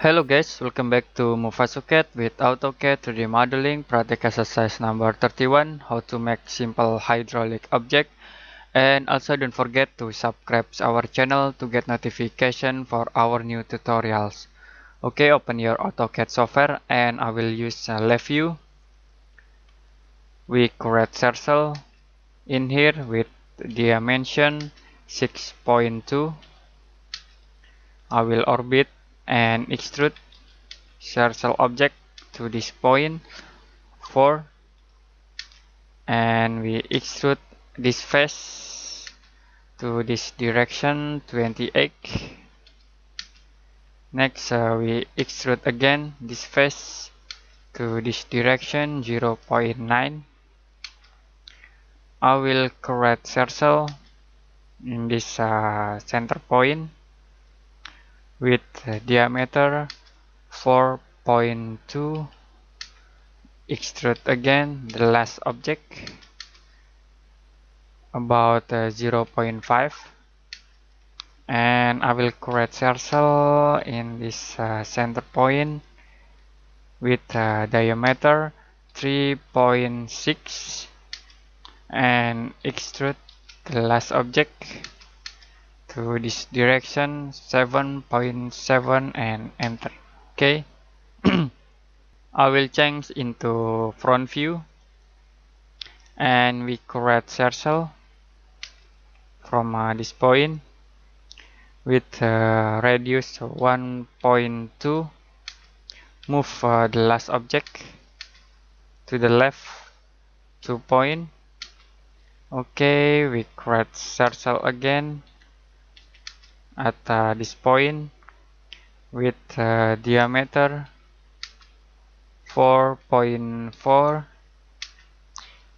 Hello guys, welcome back to MovaSocket with AutoCAD 3D Modeling Project Exercise number 31, how to make simple hydraulic object. And also don't forget to subscribe our channel to get notification for our new tutorials. Okay, open your AutoCAD software and I will use left view. We create circle in here with dimension 6.2. I will orbit and extrude circle object to this point 4, and we extrude this face to this direction 28. Next we extrude again this face to this direction 0.9. I will create circle in this center point with diameter 4.2. Extrude again the last object about 0.5, and I will create circle in this center point with diameter 3.6 and extrude the last object to this direction 7.7 and enter. Okay. I will change into front view and we create circle from this point with radius 1.2. Move the last object to the left 2 point. Okay, we create circle again at this point with diameter 4.4,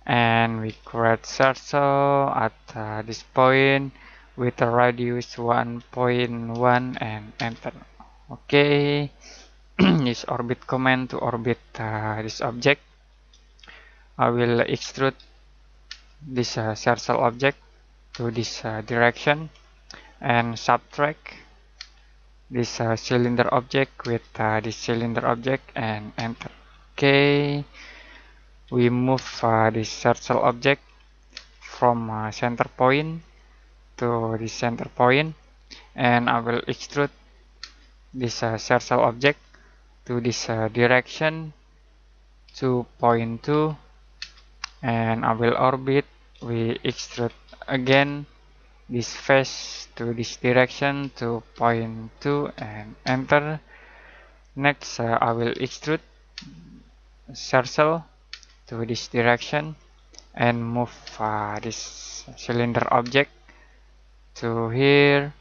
and we create circle at this point with a radius 1.1 and enter. Okay. Use orbit command to orbit this object. I will extrude this circle object to this direction and subtract this cylinder object with this cylinder object and enter. Okay, we move this circle object from center point to the center point, and I will extrude this circle object to this direction 2.2, and I will orbit. We extrude again this face to this direction 2.2 and enter. Next I will extrude circle to this direction and move this cylinder object to here.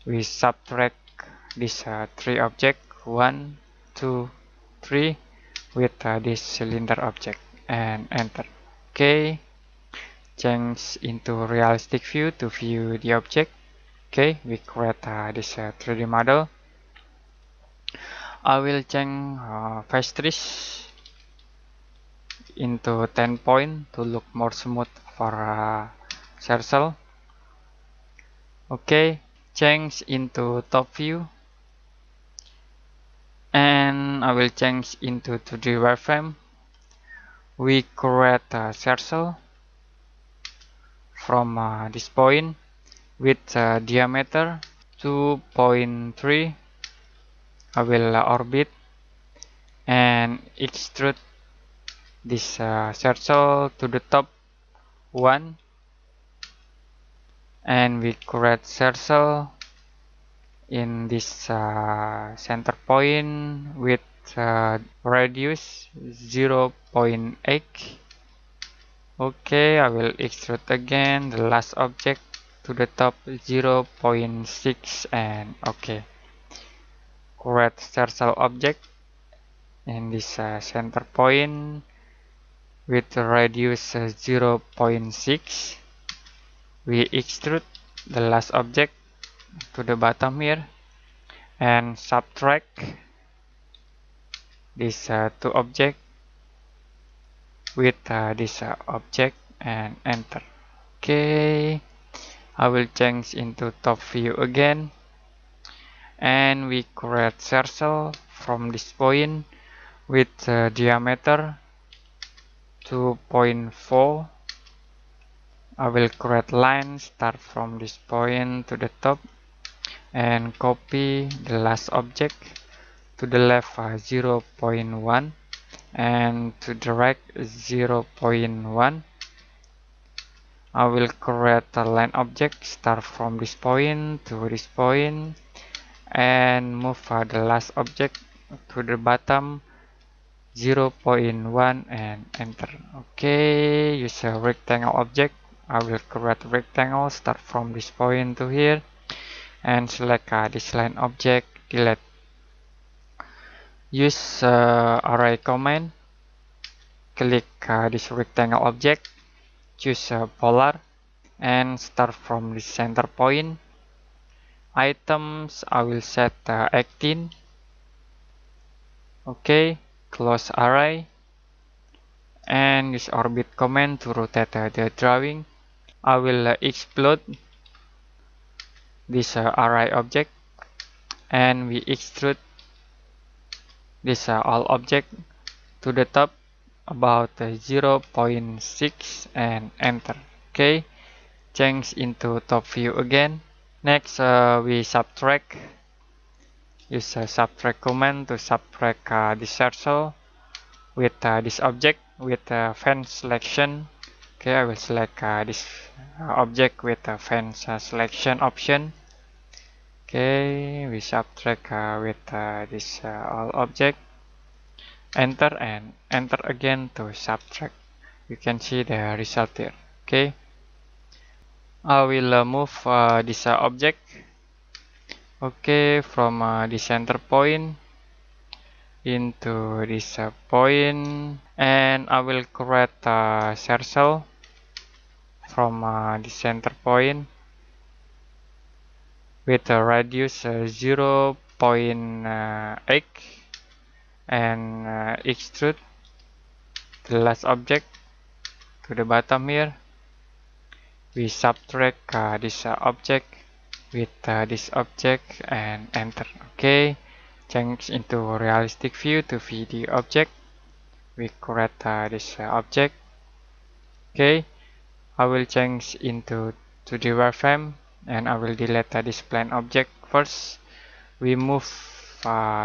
We subtract this 3 object 1, 2, 3 with this cylinder object and enter. Okay, change into realistic view to view the object. Okay, we create this 3D model. I will change face trace into 10 point to look more smooth for circle. Okay, change into top view, and I will change into 2D wireframe. We create a circle from this point with diameter 2.3. I will orbit and extrude this circle to the top 1, and we create circle in this center point with radius 0.8. Okay, I will extrude again the last object to the top 0.6 and okay. Create circle object in this center point with radius 0.6. We extrude the last object to the bottom here and subtract this 2 object with this object and enter. Okay, I will change into top view again and we create circle from this point with diameter 2.4. I will create line start from this point to the top and copy the last object to the left 0.1 and to the right 0.1. I will create a line object start from this point to this point and move the last object to the bottom 0.1 and enter. Okay, use a rectangle object. I will create a rectangle start from this point to here and select this line object, delete. Use array command, click this rectangle object, choose polar and start from the center point. Items I will set 18. Okay, close array and use orbit command to rotate the drawing. I will explode this array object and we extrude this all object to the top about 0.6 and enter. Okay, change into top view again. Next we subtract. Use subtract command to subtract this circle with this object with fan selection. Okay, I will select this object with fan selection option. Okay, we subtract with this all object. Enter and enter again to subtract. You can see the result here. Okay, I will move this object. Okay, from the center point into this point, and I will create a circle from the center point with a radius 0.8 and extrude the last object to the bottom here. We subtract this object with this object and enter. Okay, change into realistic view to view the object. We create this object. Okay, I will change into 2D wireframe and I will delete this plane object first. We move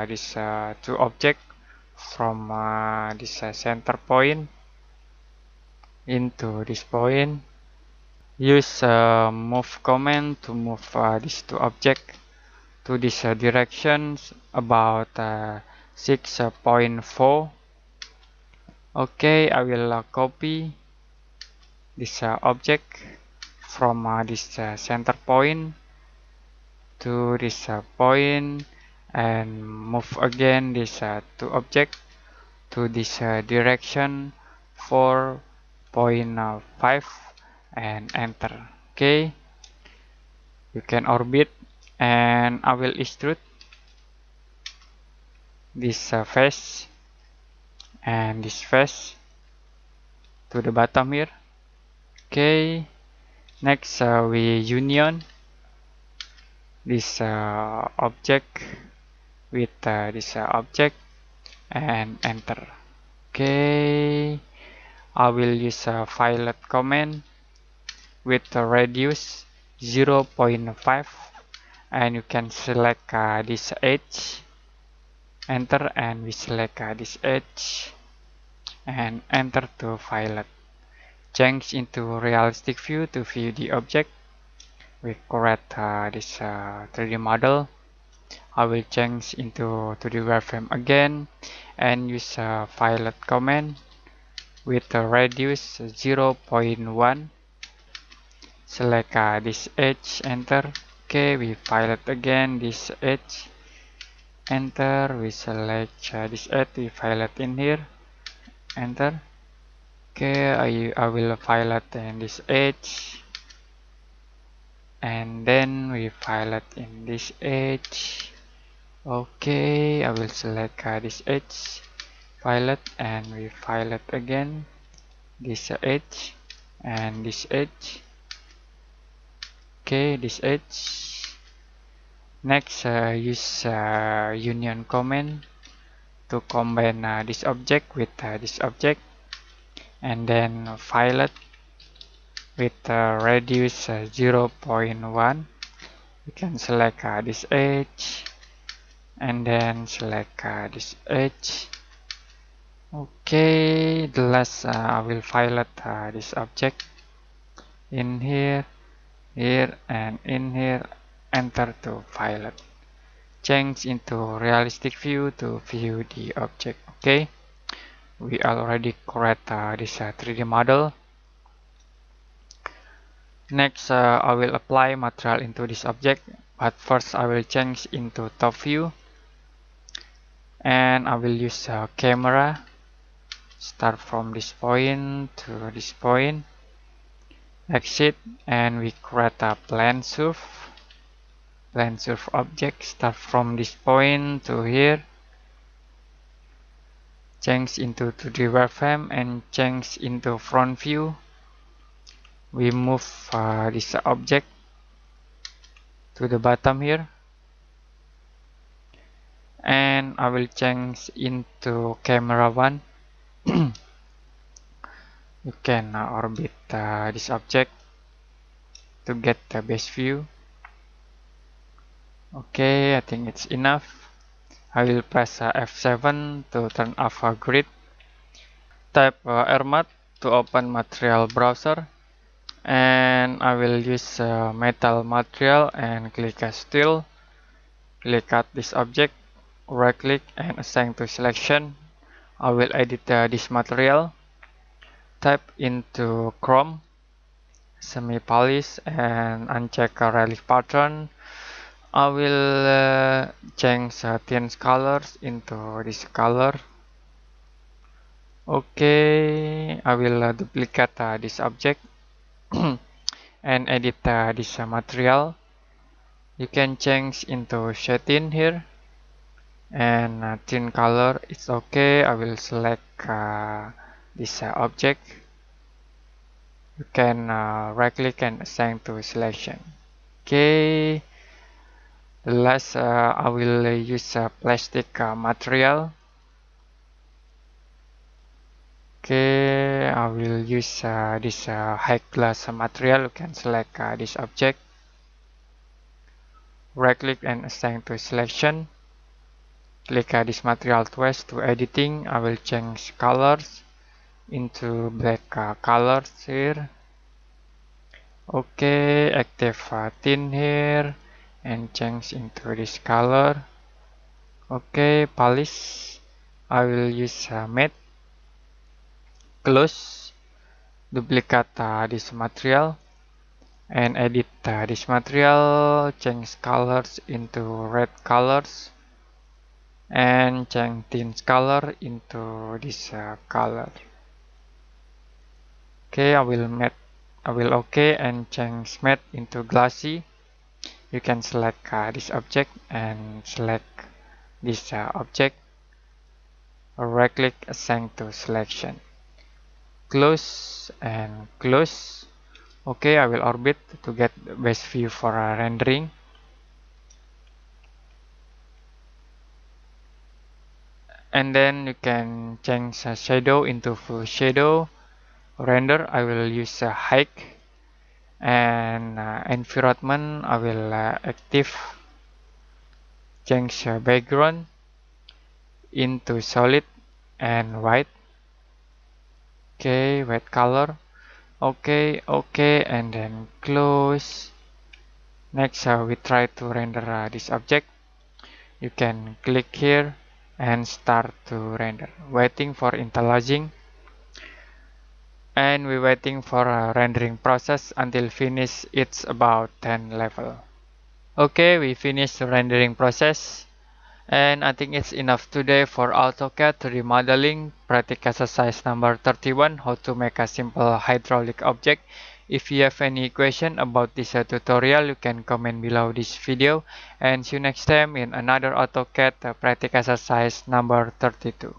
this two object from this center point into this point. Use move command to move these two objects to this directions about 6.4. Okay, I will copy this object from this center point to this point and move again this two object to this direction 4.5 and enter. Okay, you can orbit and I will extrude this face and this face to the bottom here. Okay, next we union this object with this object and enter. Okay, I will use a violet command with the radius 0.5 and you can select this edge, enter, and we select this edge and enter to violet. Change into realistic view to view the object. We create this 3D model. I will change into 2D wireframe again and use a violet command with the radius 0.1. Select this edge, enter. Okay, we violet again this edge, enter. We select this edge, we violet in here, enter. Okay, I will violet in this edge and then we violet in this edge. Okay, I will select this edge, violet, and we violet again this edge and this edge. Okay, this edge. Next, use union command to combine this object with this object, and then file it with radius 0.1. You can select this edge, and then select this edge. Okay, the last I will file it this object in here, and in here. Enter to file it. Change into realistic view to view the object. Okay, we already create this 3D model. Next, I will apply material into this object, but first I will change into top view, and I will use a camera. Start from this point to this point, exit, and we create a plane surf object. Start from this point to here, change into 2D wireframe and change into front view. We move this object to the bottom here, and I will change into camera 1. You can orbit this object to get the best view. Okay, I think it's enough. I will press F7 to turn off grid. Type RMAT to open material browser, and I will use metal material and click steel. Click at this object, right click and assign to selection. I will edit this material. Type into chrome, semi-polish, and uncheck relief pattern. I will change tint colors into this color. Okay, I will duplicate this object and edit this material. You can change into satin here, and tint color it's okay. I will select this object. You can right click and assign to selection. Okay, the last I will use plastic material. Okay, I will use this high glass material. You can select this object, right click and assign to selection. Click this material twice to editing. I will change colors into black colors here. Okay, active tint here and change into this color. Okay, polish. I will use matte. Close. Duplicate this material and edit this material. Change colors into red colors and change tint color into this color. Okay, I will okay and change matte into glossy. You can select this object and select this object. Right click, assign to selection. Close and close. Okay, I will orbit to get the best view for rendering. And then you can change shadow into full shadow. Render, I will use height, and environment I will active. Change background into solid and white. Okay, white color. Okay, and then close. Next, we try to render this object. You can click here and start to render. Waiting for interlacing. And we're waiting for a rendering process until finish. It's about 10 level. Okay, we finished the rendering process. And I think it's enough today for AutoCAD 3D modeling practice exercise number 31, how to make a simple hydraulic object. If you have any question about this tutorial, you can comment below this video, and see you next time in another AutoCAD practice exercise number 32.